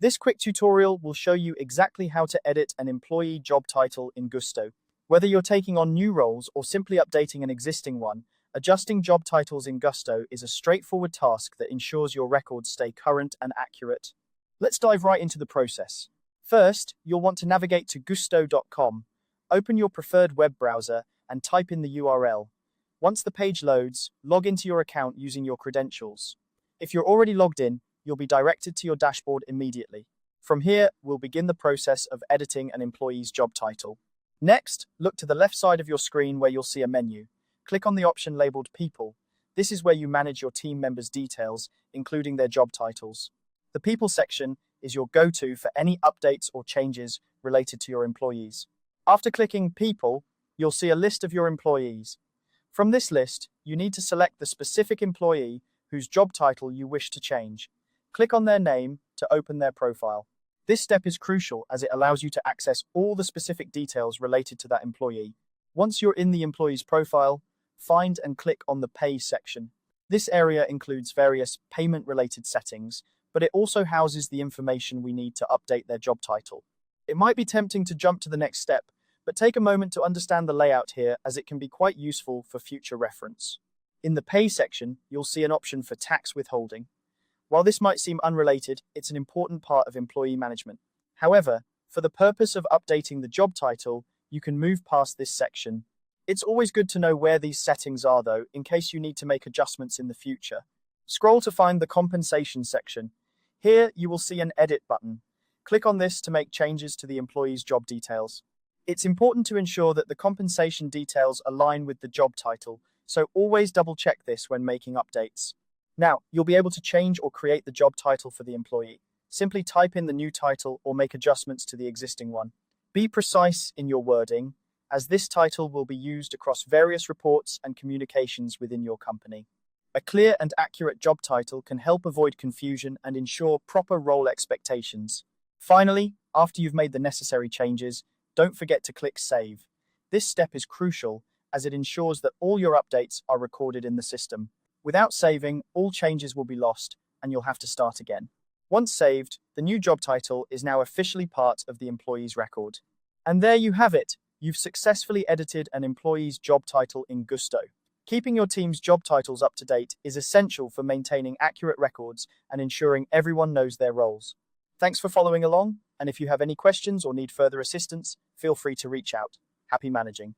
This quick tutorial will show you exactly how to edit an employee job title in Gusto. Whether you're taking on new roles or simply updating an existing one, adjusting job titles in Gusto is a straightforward task that ensures your records stay current and accurate. Let's dive right into the process. First, you'll want to navigate to gusto.com, open your preferred web browser, and type in the URL. Once the page loads, log into your account using your credentials. If you're already logged in, you'll be directed to your dashboard immediately. From here, we'll begin the process of editing an employee's job title. Next, look to the left side of your screen where you'll see a menu. Click on the option labeled People. This is where you manage your team members' details, including their job titles. The People section is your go-to for any updates or changes related to your employees. After clicking People, you'll see a list of your employees. From this list, you need to select the specific employee whose job title you wish to change. Click on their name to open their profile. This step is crucial as it allows you to access all the specific details related to that employee. Once you're in the employee's profile, find and click on the Pay section. This area includes various payment-related settings, but it also houses the information we need to update their job title. It might be tempting to jump to the next step, but take a moment to understand the layout here as it can be quite useful for future reference. In the Pay section, you'll see an option for tax withholding. While this might seem unrelated, it's an important part of employee management. However, for the purpose of updating the job title, you can move past this section. It's always good to know where these settings are, though, in case you need to make adjustments in the future. Scroll to find the Compensation section. Here, you will see an Edit button. Click on this to make changes to the employee's job details. It's important to ensure that the compensation details align with the job title, so always double-check this when making updates. Now, you'll be able to change or create the job title for the employee. Simply type in the new title or make adjustments to the existing one. Be precise in your wording, as this title will be used across various reports and communications within your company. A clear and accurate job title can help avoid confusion and ensure proper role expectations. Finally, after you've made the necessary changes, don't forget to click Save. This step is crucial as it ensures that all your updates are recorded in the system. Without saving, all changes will be lost and you'll have to start again. Once saved, the new job title is now officially part of the employee's record. And there you have it. You've successfully edited an employee's job title in Gusto. Keeping your team's job titles up to date is essential for maintaining accurate records and ensuring everyone knows their roles. Thanks for following along, and if you have any questions or need further assistance, feel free to reach out. Happy managing.